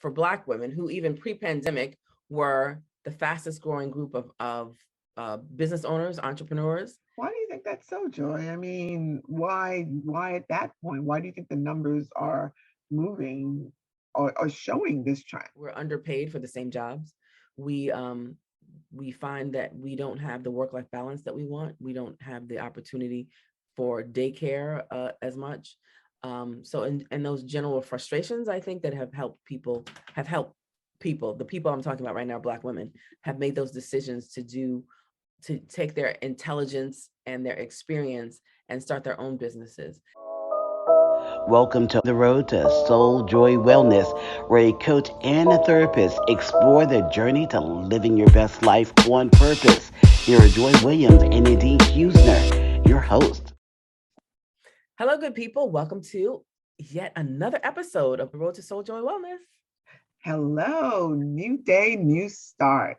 for Black women who even pre-pandemic were the fastest growing group of business owners, entrepreneurs. Why do you think that's so, Joy? I mean, why at that point? Why do you think the numbers are moving or showing this trend? We're underpaid for the same jobs. We we find that we don't have the work-life balance that we want. We don't have the opportunity for daycare as much. So and those general frustrations, I think, that have helped people, the people I'm talking about right now, Black women, have made those decisions to take their intelligence and their experience and start their own businesses. Welcome to The Road to Soul Joy Wellness, where a coach and a therapist explore the journey to living your best life on purpose. Here are Joy Williams and Nadine Husner, your host. Hello, good people. Welcome to yet another episode of The Road to Soul Joy Wellness. Hello, new day, new start.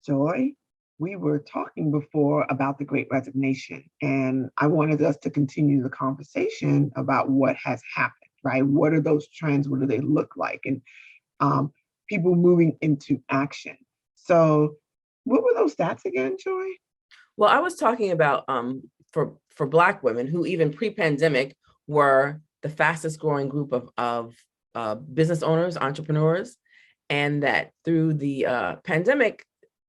Joy, we were talking before about the Great Resignation, and I wanted us to continue the conversation about what has happened, right? What are those trends? What do they look like? And um, people moving into action. So, what were those stats again, Joy? Well, I was talking about for Black women who even pre-pandemic were the fastest growing group of business owners, entrepreneurs, and that through the pandemic,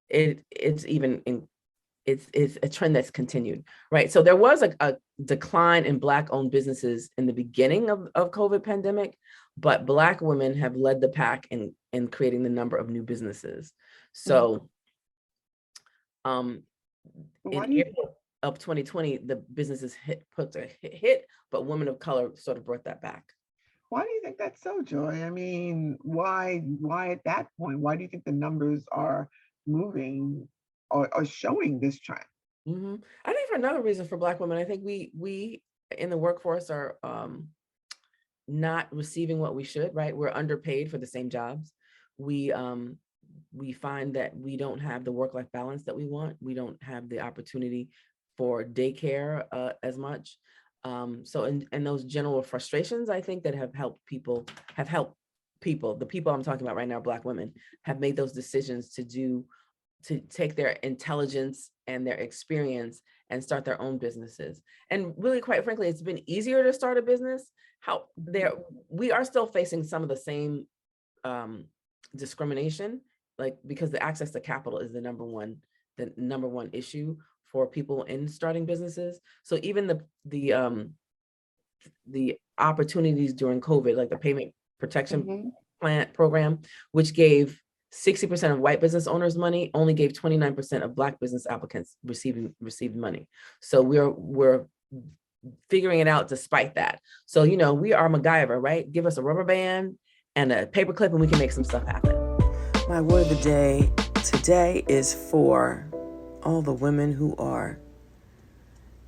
it's a trend that's continued, right? So there was a decline in Black-owned businesses in the beginning of COVID pandemic, but Black women have led the pack in creating the number of new businesses. So in April of 2020, the businesses put a hit, but women of color sort of brought that back. Why do you think that's so, Joy? I mean, why at that point? Why do you think the numbers are moving or showing this trend? I think for another reason for Black women, I think we in the workforce are not receiving what we should, right? We're underpaid for the same jobs. We find that we don't have the work-life balance that we want. We don't have the opportunity for daycare as much. So and those general frustrations, I think, that have helped people, the people I'm talking about right now, Black women, have made those decisions to take their intelligence and their experience and start their own businesses. And really, quite frankly, it's been easier to start a business. We are still facing some of the same discrimination, like because the access to capital is the number one issue for people in starting businesses. So even the opportunities during COVID, like the payment protection plan program, which gave 60% of white business owners money, only gave 29% of Black business applicants received money. So we're figuring it out despite that. So, we are MacGyver, right? Give us a rubber band and a paper clip and we can make some stuff happen. My word of the day today is for all the women who are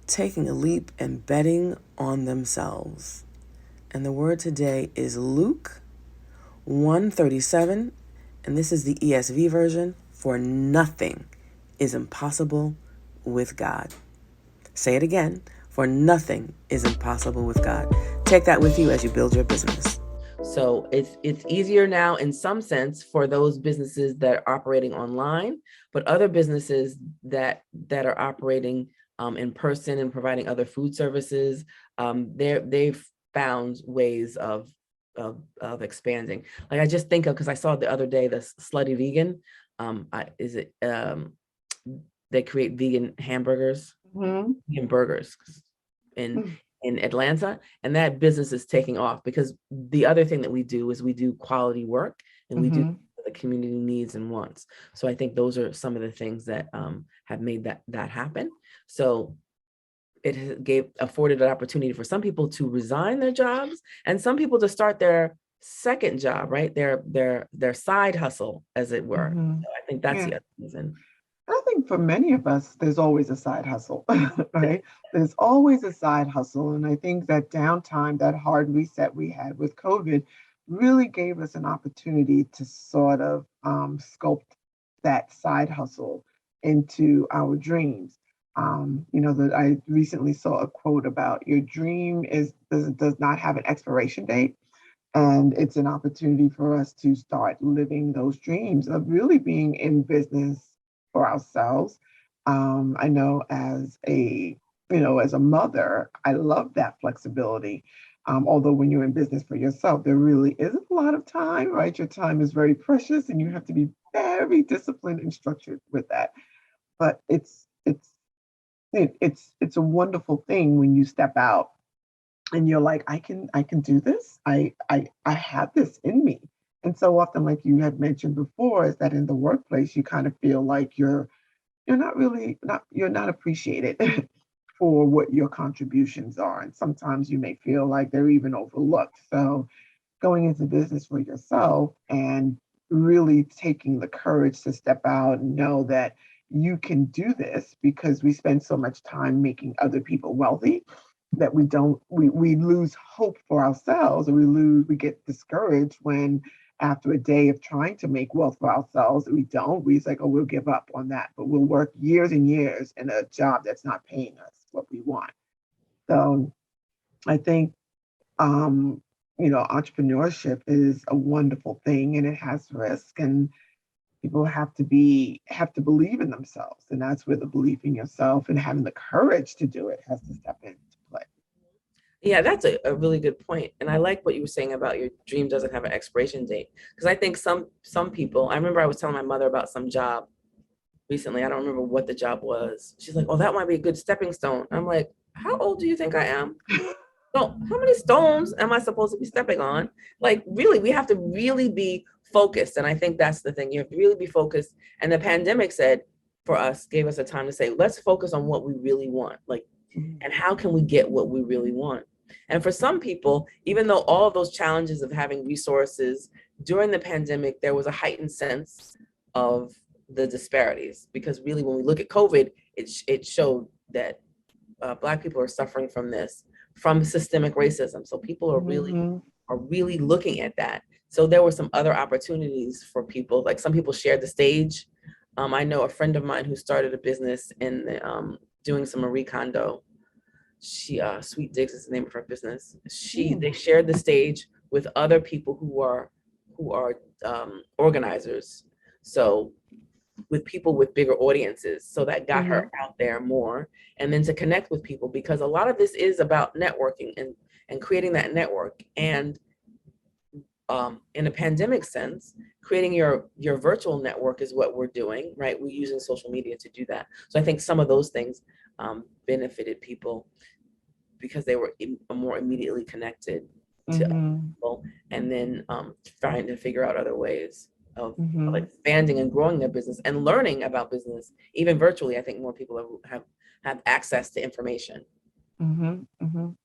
taking a leap and betting on themselves. And the word today is Luke 1:37, and this is the ESV version. For nothing is impossible with God. Say it again. For nothing is impossible with God. Take that with you as you build your business. So it's easier now in some sense for those businesses that are operating online, but other businesses that are operating in person and providing other food services, they've found ways of expanding. Like I just think of, because I saw the other day, the Slutty Vegan. They create vegan hamburgers, vegan burgers in Atlanta, and that business is taking off because the other thing that we do is we do quality work and we do what the community needs and wants. So I think those are some of the things that have made that happen. So it afforded an opportunity for some people to resign their jobs and some people to start their second job, right? Their side hustle, as it were. So I think that's the other reason. I think for many of us, there's always a side hustle, right? There's always a side hustle. And I think that downtime, that hard reset we had with COVID really gave us an opportunity to sort of sculpt that side hustle into our dreams. That I recently saw a quote about your dream does not have an expiration date. And it's an opportunity for us to start living those dreams of really being in business for ourselves. I know as a mother, I love that flexibility. Although when you're in business for yourself, there really isn't a lot of time, right? Your time is very precious and you have to be very disciplined and structured with that. But it's a wonderful thing when you step out and you're like, I can do this. I have this in me. And so often, like you had mentioned before, is that in the workplace you kind of feel like you're not really not you're not appreciated for what your contributions are. And sometimes you may feel like they're even overlooked. So going into business for yourself and really taking the courage to step out and know that you can do this, because we spend so much time making other people wealthy that we lose hope for ourselves, or we get discouraged when after a day of trying to make wealth for ourselves we say, oh, we'll give up on that, but we'll work years and years in a job that's not paying us what we want. So I think um, entrepreneurship is a wonderful thing, and it has risk, and people have to believe in themselves, and that's where the belief in yourself and having the courage to do it has to step into play. Yeah, that's a really good point. And I like what you were saying about your dream doesn't have an expiration date. Because I think some people, I remember I was telling my mother about some job recently. I don't remember what the job was. She's like, oh, that might be a good stepping stone. I'm like, how old do you think I am? So how many stones am I supposed to be stepping on? Like, really, we have to really be focused. And I think that's the thing. You have to really be focused. And the pandemic said for us, gave us a time to say, let's focus on what we really want. Like, and how can we get what we really want? And for some people, even though all of those challenges of having resources during the pandemic, there was a heightened sense of the disparities, because really, when we look at COVID, it showed that Black people are suffering from this, from systemic racism. So people Mhm. are really looking at that. So there were some other opportunities for people. Like some people shared the stage. I know a friend of mine who started a business in doing some Marie Kondo. She Sweet Digs is the name of her business. They shared the stage with other people who are organizers. So with people with bigger audiences. So that got her Mhm. out there more, and then to connect with people, because a lot of this is about networking and creating that network. And in a pandemic sense, creating your virtual network is what we're doing, right? We're using social media to do that. So I think some of those things benefited people because they were more immediately connected to other Mhm. people, and then trying to figure out other ways of Mhm. expanding and growing their business and learning about business, even virtually. I think more people have access to information. Mhm. Mhm.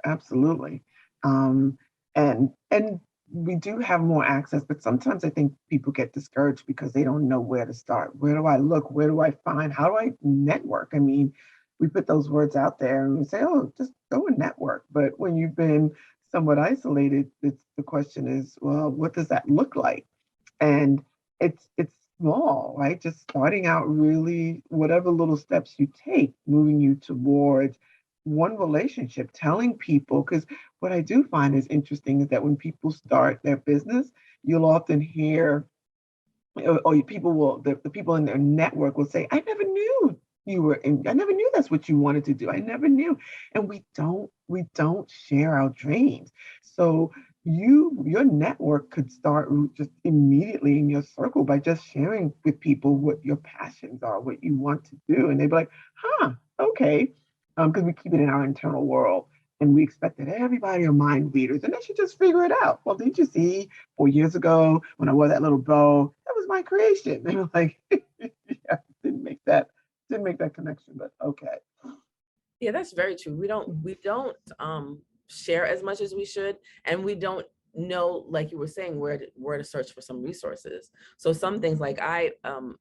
Absolutely. Um, and we do have more access, but sometimes I think people get discouraged because they don't know where to start. Where do I look? Where do I find? How do I network? I mean, we put those words out there and we say, "Oh, just go and network." But when you've been somewhat isolated, the question is, well, what does that look like? And it's small, right? Just starting out, really, whatever little steps you take moving you towards one relationship, telling people, because what I do find is interesting is that when people start their business, you'll often hear, or people will, the people in their network will say, I never knew I never knew that's what you wanted to do. I never knew. And we don't share our dreams. So your network could start just immediately in your circle by just sharing with people what your passions are, what you want to do. And they'd be like, huh, okay. Because we keep it in our internal world. And we expect that everybody are mind readers and they should just figure it out. Well, didn't you see 4 years ago when I wore that little bow? That was my creation. They were like, yeah, didn't make that connection, but okay. Yeah, that's very true. We don't share as much as we should, and we don't know, like you were saying, where to search for some resources. So some things, like I am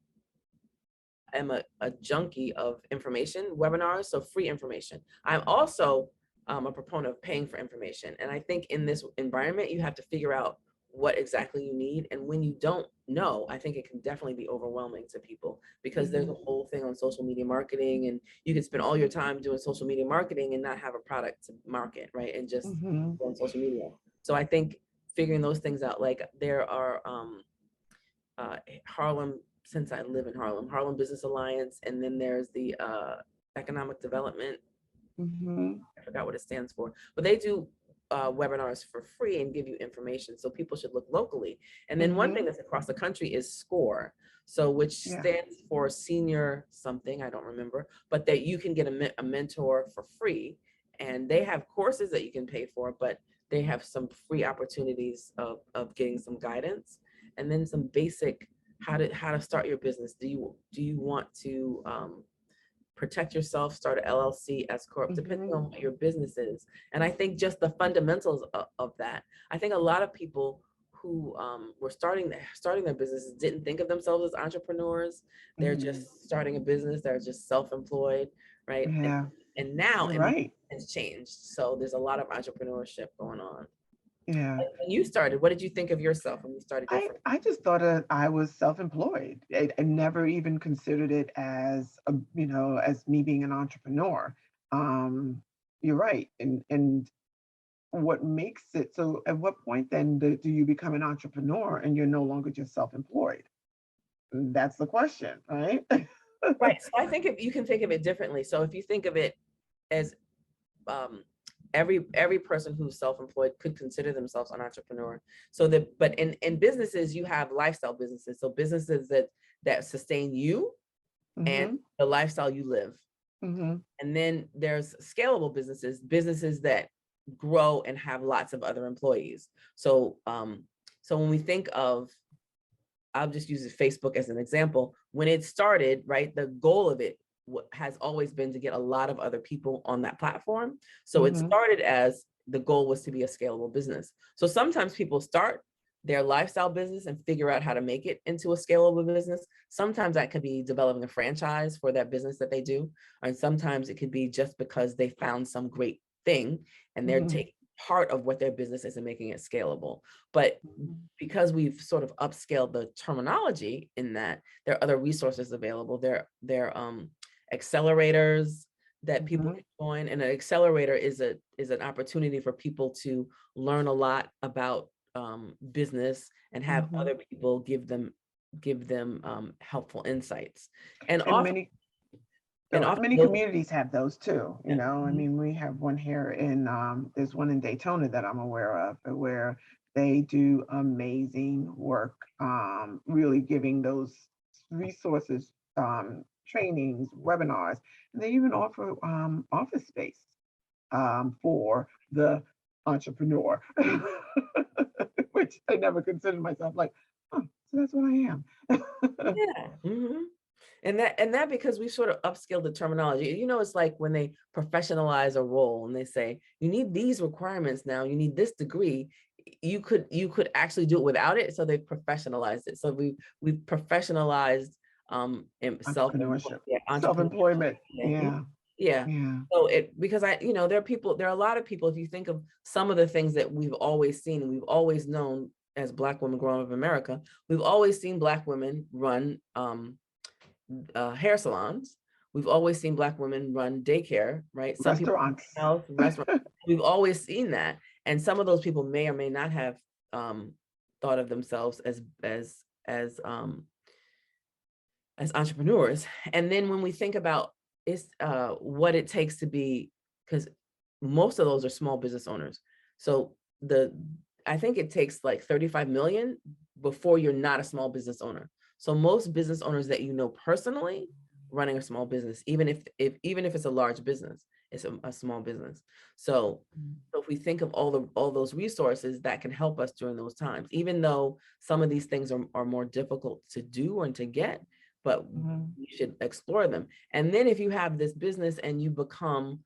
a junkie of information, webinars, so free information. I'm also a proponent of paying for information. And I think in this environment, you have to figure out what exactly you need. And when you don't know, I think it can definitely be overwhelming to people, because there's a Mhm. whole thing on social media marketing, and you can spend all your time doing social media marketing and not have a product to market, right? And just Mhm. go on social media. So I think figuring those things out. Like there are Harlem, since I live in Harlem Business Alliance, and then there's the Economic Development, Mm-hmm. I forgot what it stands for, but they do webinars for free and give you information. So people should look locally. And then one thing Mm-hmm. that's across the country is SCORE. So which Yeah. stands for senior something, I don't remember, but that you can get a mentor for free. And they have courses that you can pay for, but they have some free opportunities of getting some guidance, and then some basic how to start your business. Do you want to protect yourself, start an LLC, S corp, depending Mm-hmm. on what your business is. And I think just the fundamentals of that. I think a lot of people who were starting their businesses didn't think of themselves as entrepreneurs. They're Mm-hmm. just starting a business. They're just self-employed, right? Yeah. And now, You're and right. it's changed. So there's a lot of entrepreneurship going on. Yeah. When you started, what did you think of yourself when you started your first? I just thought I was self-employed. I never even considered it as as me being an entrepreneur. Um, you're right. And what makes it so, at what point then do you become an entrepreneur and you're no longer just self-employed? That's the question, right? Right. So I think if you can think of it differently. So if you think of it as um, every person who's self-employed could consider themselves an entrepreneur. So that, but in businesses, you have lifestyle businesses. So businesses that sustain you and Mm-hmm. the lifestyle you live. Mm-hmm. And then there's scalable businesses that grow and have lots of other employees. So so when we think of, I'll just use Facebook as an example. When it started, right, the goal of it has always been to get a lot of other people on that platform. So it Mm-hmm. started as the goal was to be a scalable business. So sometimes people start their lifestyle business and figure out how to make it into a scalable business. Sometimes that could be developing a franchise for that business that they do. And sometimes it could be just because they found some great thing and they're Mm-hmm. taking part of what their business is and making it scalable. But because we've sort of upscaled the terminology in that, there are other resources available. There accelerators that people Mm-hmm. can join, and an accelerator is an opportunity for people to learn a lot about business and have Mm-hmm. other people give them helpful insights. And And often often many those, communities have those too. yeah. I mean, we have one here in there's one in Daytona that I'm aware of where they do amazing work, really giving those resources, trainings, webinars, and they even offer office space for the entrepreneur, which I never considered myself like, oh, so that's what I am. Yeah. And that because we sort of upscaled the terminology. It's like when they professionalize a role and they say, you need these requirements now, you need this degree. You could actually do it without it. So they professionalized it. So we professionalized Entrepreneurship, yeah, entrepreneurship. self-employment. Yeah. Yeah, Yeah. yeah. So because there are a lot of people, if you think of some of the things that we've always seen and we've always known as Black women growing up in America, we've always seen Black women run hair salons. We've always seen Black women run daycare, right? Some people Restaurants. health, restaurant. We've always seen that, and some of those people may or may not have thought of themselves as entrepreneurs. And then when we think about what it takes to be, because most of those are small business owners. So I think it takes like 35 million before you're not a small business owner. So most business owners that personally running a small business, even if it's a large business, it's a small business. So if we think of all those resources that can help us during those times, even though some of these things are more difficult to do and to get, but Mhm. you should explore them. And then if you have this business and you become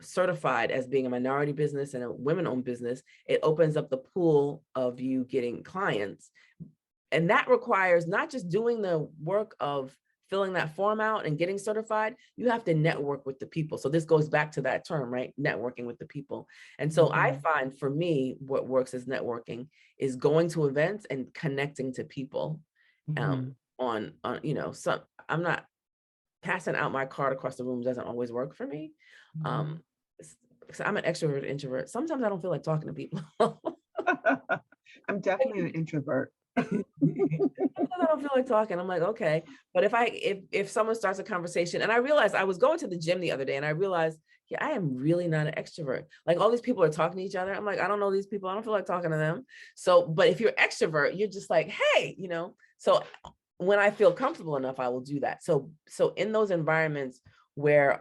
certified as being a minority business and a women-owned business, it opens up the pool of you getting clients. And that requires not just doing the work of filling that form out and getting certified, you have to network with the people. So this goes back to that term, right? Networking with the people. And so I Mhm. find for me, what works as networking is going to events and connecting to people Mhm. some, I'm not passing out my card across the room doesn't always work for me. Um, Mhm. because I'm an extrovert introvert. Sometimes I don't feel like talking to people. I'm definitely an introvert. Sometimes I don't feel like talking. I'm like, okay. But if someone starts a conversation, and I realized I was going to the gym the other day and I realized, yeah, I am really not an extrovert. Like all these people are talking to each other. I'm like, I don't know these people. I don't feel like talking to them. So, but if you're extrovert, you're just like, hey, so when I feel comfortable enough, I will do that. So in those environments where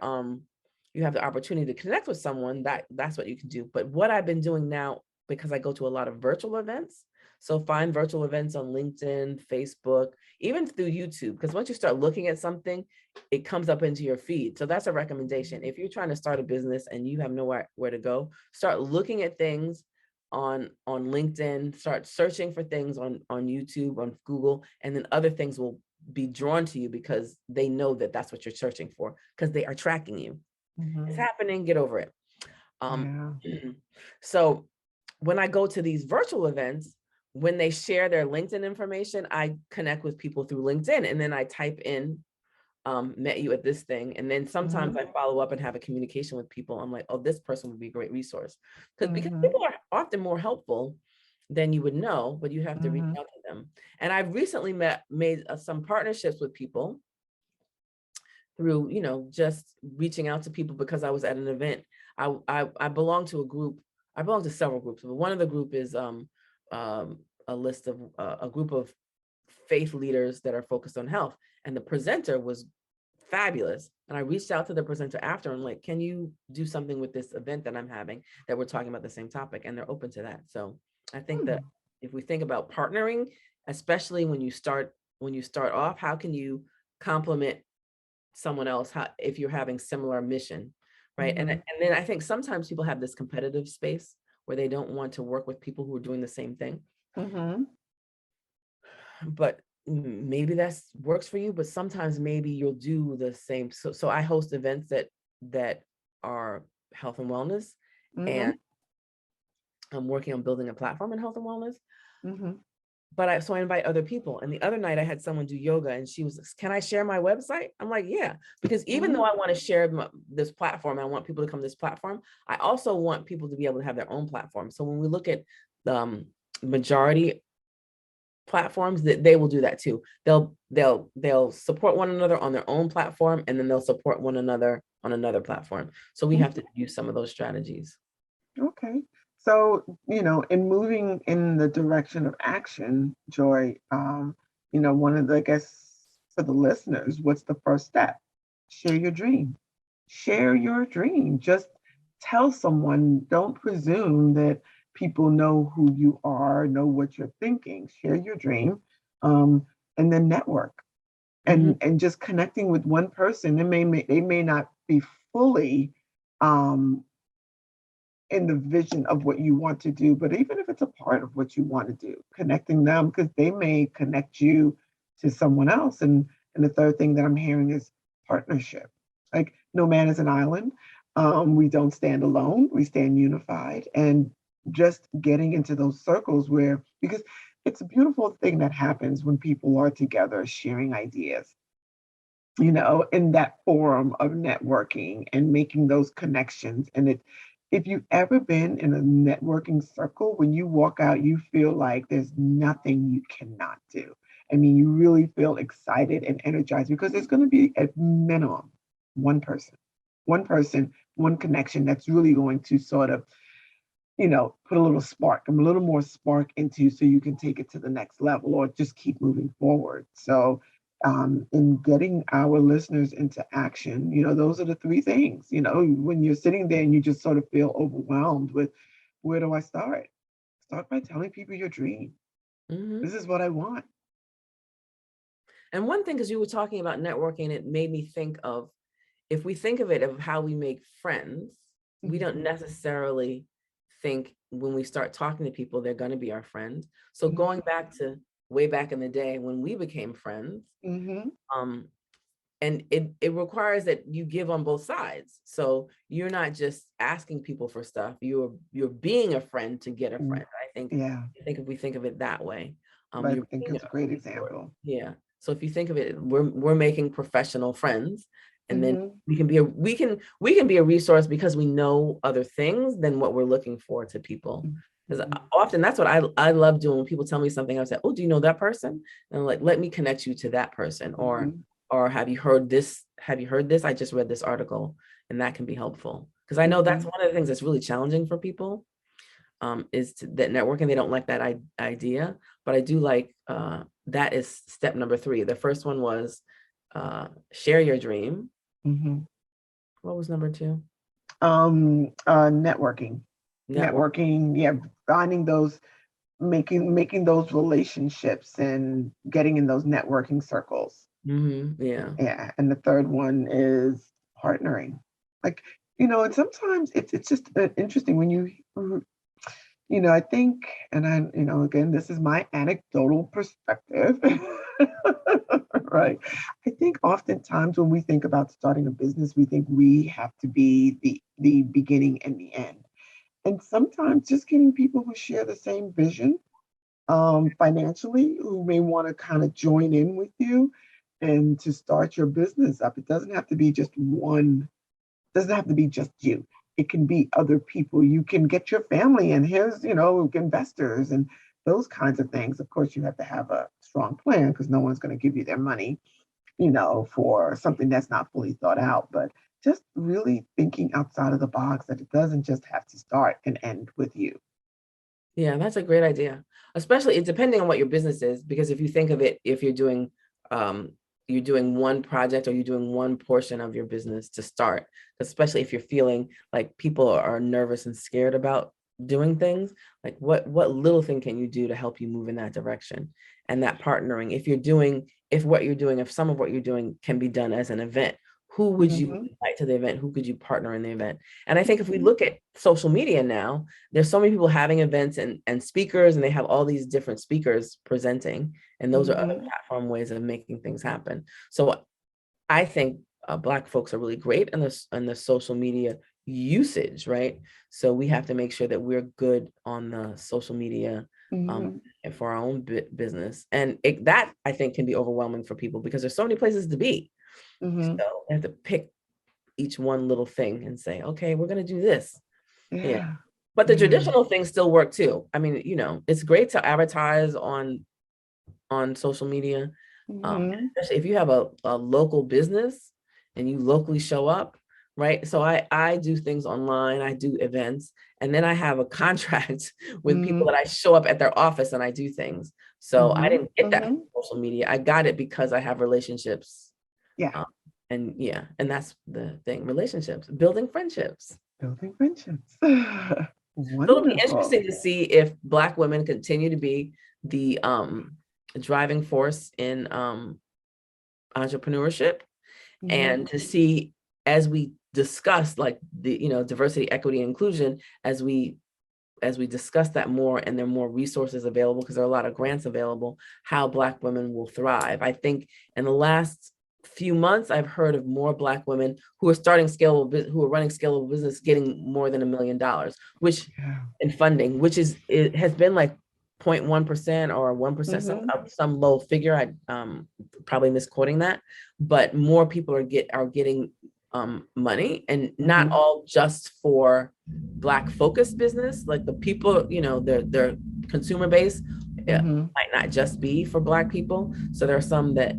you have the opportunity to connect with someone, that's what you can do. But what I've been doing now, because I go to a lot of virtual events, so find virtual events on LinkedIn, Facebook, even through YouTube, because once you start looking at something, it comes up into your feed. So that's a recommendation. If you're trying to start a business and you have nowhere where to go, start looking at things on LinkedIn, start searching for things on YouTube, on Google, and then other things will be drawn to you because they know that that's what you're searching for because they are tracking you. It's happening, get over it. Yeah. So when I go to these virtual events, when they share their LinkedIn information, I connect with people through LinkedIn and then I type in, met you at this thing. And then sometimes I follow up and have a communication with people. I'm like, oh, this person would be a great resource. Because people are often more helpful than you would know, but you have to reach out to them. And I've recently made some partnerships with people through, just reaching out to people because I was at an event. I belong to a group. I belong to several groups, but one of the group is a list of a group of faith leaders that are focused on health. And the presenter was fabulous. And I reached out to the presenter after and like, can you do something with this event that I'm having that we're talking about the same topic? And they're open to that. So I think that if we think about partnering, especially when you start off, how can you complement someone else if you're having similar mission, right? And then I think sometimes people have this competitive space where they don't want to work with people who are doing the same thing. But maybe that works for you, but sometimes maybe you'll do the same. So I host events that are health and wellness, and I'm working on building a platform in health and wellness. But I invite other people. And the other night I had someone do yoga and she was, can I share my website? I'm like, yeah, because even though I want to share this platform, I want people to come to this platform, I also want people to be able to have their own platform. So when we look at the majority platforms, that they will do that too. They'll support one another on their own platform, and then they'll support one another on another platform. So we have to use some of those strategies. Okay. So, in moving in the direction of action, Joy, one of the, I guess, for the listeners, what's the first step? Share your dream. Share your dream. Just tell someone, don't presume that people know who you are, know what you're thinking. Share your dream, and then network. And just connecting with one person, they may not be fully in the vision of what you want to do, but even if it's a part of what you want to do, connecting them because they may connect you to someone else. And the third thing that I'm hearing is partnership. Like no man is an island. We don't stand alone. We stand unified. And just getting into those circles because it's a beautiful thing that happens when people are together sharing ideas, in that forum of networking and making those connections. And if you've ever been in a networking circle, when you walk out, you feel like there's nothing you cannot do. I mean, you really feel excited and energized because there's going to be at minimum one person, one connection that's really going to sort of, put a little spark, a little more spark into so you can take it to the next level or just keep moving forward. So in getting our listeners into action, those are the three things, when you're sitting there and you just sort of feel overwhelmed with, where do I start? Start by telling people your dream. This is what I want. And one thing, because you were talking about networking, it made me think of, if we think of it of how we make friends, we don't necessarily think when we start talking to people, they're going to be our friends. So going back to way back in the day when we became friends, and it requires that you give on both sides. So you're not just asking people for stuff, you're being a friend to get a friend. I think if we think of it that way, I think it's a great example. Yeah. So if you think of it, we're making professional friends, And then Mhm. we can be a resource because we know other things than what we're looking for to people. Because Mhm. often that's what I love doing. When people tell me something, I say, oh, do you know that person? And I'm like, let me connect you to that person. Mhm. Or have you heard this? Have you heard this? I just read this article, and that can be helpful. Because I know that's Mhm. one of the things that's really challenging for people, that networking. They don't like that idea, but I do like, that is step number 3. The first one was, share your dream. Mhm. What was number 2? Networking. Network. Networking, yeah, finding those, making those relationships and getting in those networking circles. Yeah. Yeah, and the third one is partnering. Like, and sometimes it's just interesting when I think, and again, this is my anecdotal perspective, right? I think oftentimes when we think about starting a business, we think we have to be the beginning and the end. And sometimes just getting people who share the same vision, financially, who may want to kind of join in with you and to start your business up. It doesn't have to be just one, doesn't have to be just you. It can be other people. You can get your family and here's, investors and those kinds of things. Of course, you have to have a strong plan because no one's going to give you their money, for something that's not fully thought out. But just really thinking outside of the box that it doesn't just have to start and end with you. Yeah, that's a great idea. Especially it depending on what your business is, because if you think of it, if um you're doing one project or you're doing one portion of your business to start, especially if you're feeling like people are nervous and scared about doing things, like what little thing can you do to help you move in that direction? And that partnering, if some of what you're doing can be done as an event, who would you Hmm. invite to the event? Who could you partner in the event? And I think if we Hmm. look at social media now, there's so many people having events and speakers, and they have all these different speakers presenting, and those are other Hmm. platform ways of making things happen. So I think, Black folks are really great in the social media usage, right? So we have to make sure that we're good on the social media, Hmm. and for our own business, and that I think can be overwhelming for people because there's so many places to be. Hmm. So they have to pick each one little thing and say, okay, we're going to do this. Yeah. Yeah. But the Yeah. traditional things still work too. I mean, it's great to advertise on social media, Hmm. especially if you have a local business and you locally show up, right? So I do things online, I do events, and then I have a contract with people that Hmm. I show up at their office and I do things. So I Hmm. didn't get that Hmm. from social media. I got it because I have relationships. Yeah. Um, and yeah, and that's the thing, relationships, building friendships. Building friendships. So it'll be Wonderful. interesting to see if Black women continue to be the driving force in entrepreneurship, Hmm. and to see, as we discuss, like the diversity, equity, and inclusion, as we discuss that more and there are more resources available, because there are a lot of grants available, how Black women will thrive. I think in the last few months, I've heard of more Black women who are who are running scalable business, getting more than $1 million, which Yeah. in funding, which it has been like 0.1% or 1%, Hmm. some low figure. I probably misquoting that, but more people are getting money, and not Hmm. all just for Black focused business. Like the people, their consumer base, Hmm. might not just be for Black people. So there are some that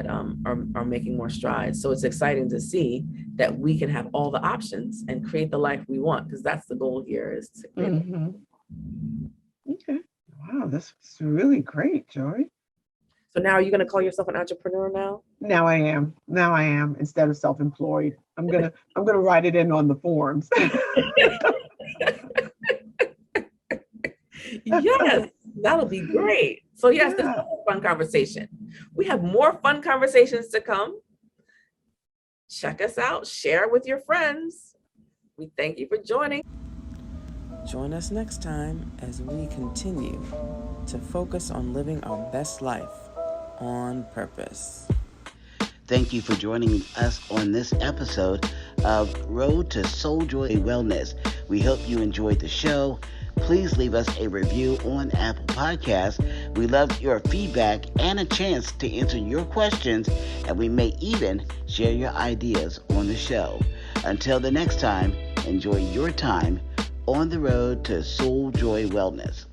are making more strides. So it's exciting to see that we can have all the options and create the life we want, because that's the goal here, is to create. Hmm. Okay. Wow, this was really great, Joy. So now, are you going to call yourself an entrepreneur now? Now I am. Now I am instead of self-employed. I'm gonna write it in on the forms. Yes, that'll be great. So yes, this Yeah. was a fun conversation. We have more fun conversations to come. Check us out, share with your friends. We thank you for joining. Join us next time as we continue to focus on living our best life on purpose. Thank you for joining us on this episode of Road to Soul Joy Wellness. We hope you enjoyed the show. Please leave us a review on Apple Podcasts. We love your feedback and a chance to answer your questions, and we may even share your ideas on the show. Until the next time, enjoy your time on the road to Soul Joy Wellness.